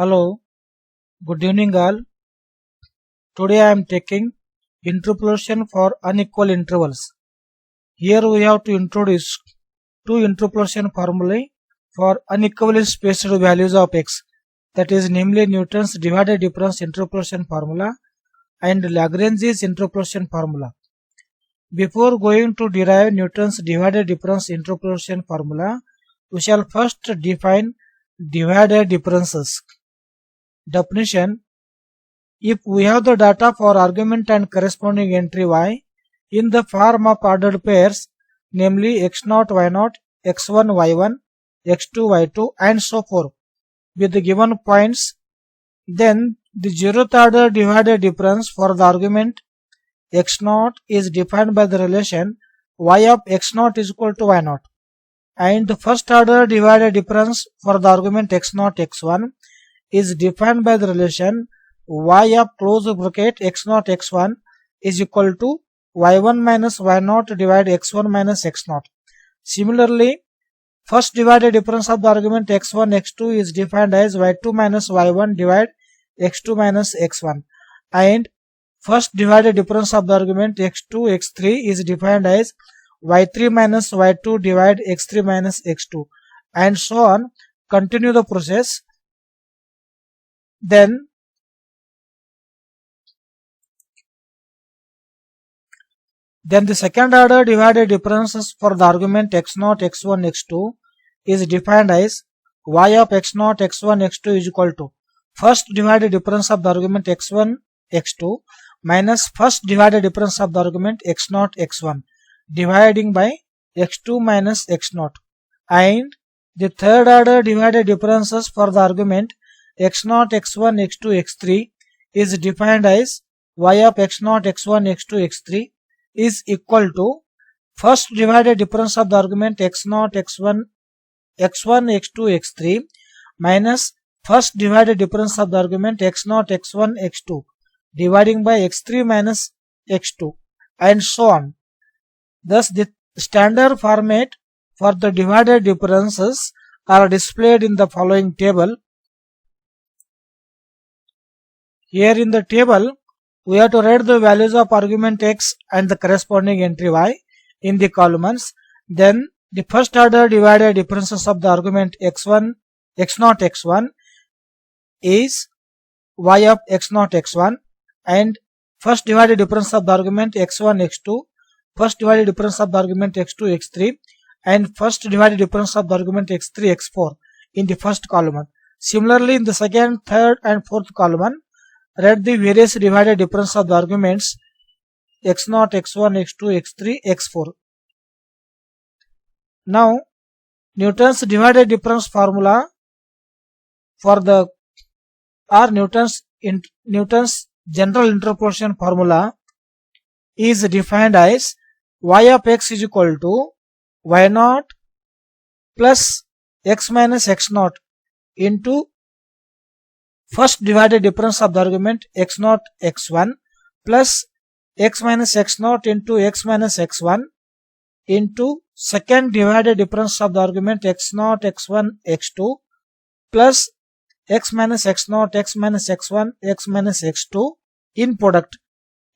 Hello, good evening all. Today I am taking interpolation for unequal intervals. Here we have to introduce two interpolation formulae for unequally spaced values of x, that is namely Newton's divided difference interpolation formula and Lagrange's interpolation formula. Before going to derive Newton's divided difference interpolation formula, we shall first define divided differences. Definition: if we have the data for argument and corresponding entry y in the form of ordered pairs, namely x0, y0, x1, y1, x2, y2 and so forth with the given points, then the zeroth order divided difference for the argument x0 is defined by the relation y of x0 is equal to y0, and the first order divided difference for the argument x0, x1 is defined by the relation y of close bracket x0, x1 is equal to y1 minus y0 divided x1 minus x0. Similarly, first divided difference of the argument x1, x2 is defined as y2 minus y1 divided x2 minus x1, and first divided difference of the argument x2, x3 is defined as y3 minus y2 divided x3 minus x2, and so on. Continue the process. Then the second order divided differences for the argument x0, x1, x2 is defined as y of x0, x1, x2 is equal to first divided difference of the argument x1, x2 minus first divided difference of the argument x0, x1 dividing by x2 minus x0, and the third order divided differences for the argument x0, x1, x2, x3 is defined as y of x0, x1, x2, x3 is equal to first divided difference of the argument x0, x1, x2, x3 minus first divided difference of the argument x0, x1, x2 dividing by x3 minus x2, and so on. Thus, the standard format for the divided differences are displayed in the following table. Here in the table, we have to write the values of argument x and the corresponding entry y in the columns. Then the first order divided differences of the argument x1, x0, x1 is y of x0, x1, and first divided difference of the argument x1, x2, first divided difference of the argument x2, x3, and first divided difference of the argument x3, x4 in the first column. Similarly, in the second, third and fourth column, write the various divided difference of the arguments x0, x1, x2, x3, x4. Now, Newton's divided difference formula for the Newton's general interpolation formula is defined as y of x is equal to y0 plus x minus x0 into first divided difference of the argument x0, x1 plus x minus x0 into x minus x1 into second divided difference of the argument x0, x1, x2 plus x minus x0, x minus x1, x minus x2 in product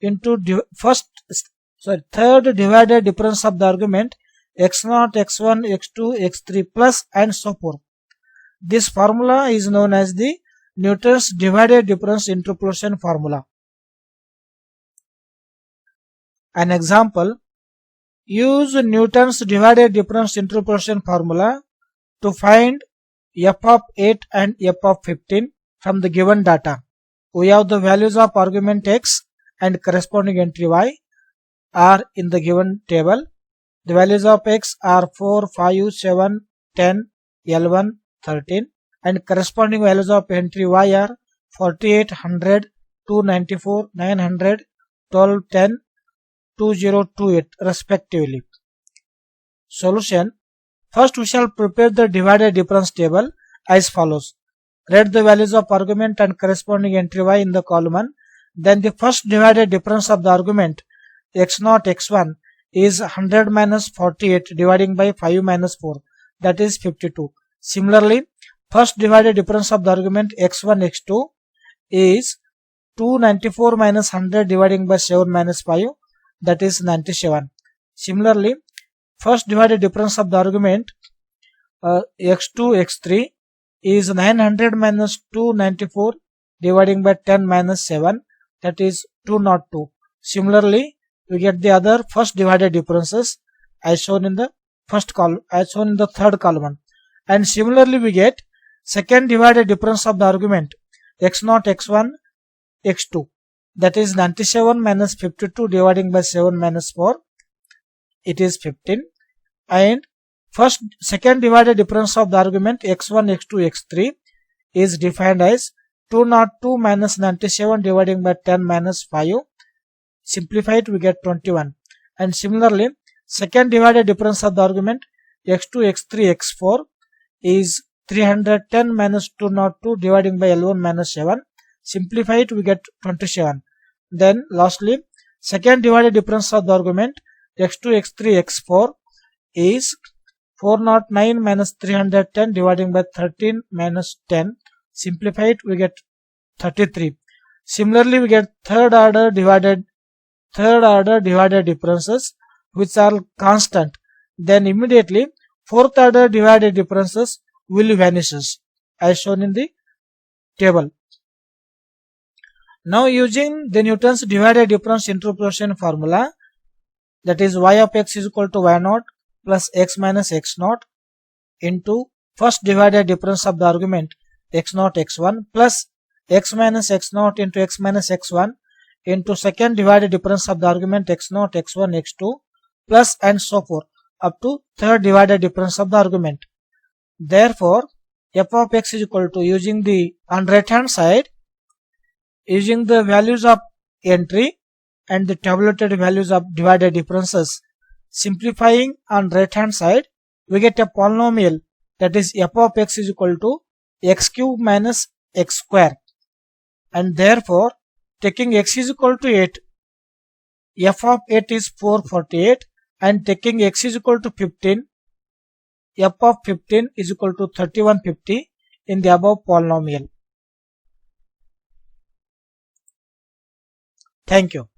into third divided difference of the argument x0, x1, x2, x3 plus and so forth. This formula is known as the Newton's divided difference interpolation formula. An example: use Newton's divided difference interpolation formula to find f of 8 and f of 15 from the given data. We have the values of argument x and corresponding entry y are in the given table. The values of x are 4, 5, 7, 10, 11, 13, and corresponding values of entry y are 48, 100, 294, 900, 12, 10, 2028 respectively. Solution: first we shall prepare the divided difference table as follows. Write the values of argument and corresponding entry y in the column. Then the first divided difference of the argument x0, x1 is 100 minus 48 dividing by 5 minus 4, that is 52. Similarly, first divided difference of the argument x1 x2 is 294 minus 100 dividing by 7 minus 5, that is 97. Similarly, first divided difference of the argument x2 x3 is 900 minus 294 dividing by 10 minus 7, that is 202. Similarly, we get the other first divided differences as shown in the first column, as shown in the third column. And similarly, we get second divided difference of the argument x0 x1 x2, that is 97 minus 52 dividing by 7 minus 4, it is 15. And second divided difference of the argument x1 x2 x3 is defined as 202 minus 97 dividing by 10 minus 5. Simplified, we get 21. And similarly, second divided difference of the argument x2 x3 x4 is 310 minus 202 dividing by 11 minus 7. Simplified, we get 27. Then lastly, second divided difference of the argument x2 x3 x4 is 409 minus 310 dividing by 13 minus 10. Simplified, we get 33. Similarly, we get third order divided differences which are constant. Then immediately fourth order divided differences will vanishes as shown in the table. Now using the Newton's divided difference interpolation formula, that is y of x is equal to y0 plus x minus x0 into first divided difference of the argument x0 x1 plus x minus x0 into x minus x1 into second divided difference of the argument x0 x1 x2 plus and so forth up to third divided difference of the argument. Therefore, f of x is equal to, using the on right hand side, using the values of entry and the tabulated values of divided differences, simplifying on right hand side, we get a polynomial, that is f of x is equal to x cube minus x square. And therefore, taking x is equal to 8, f of 8 is 448, and taking x is equal to 15, f of 15 is equal to 3150 in the above polynomial. Thank you.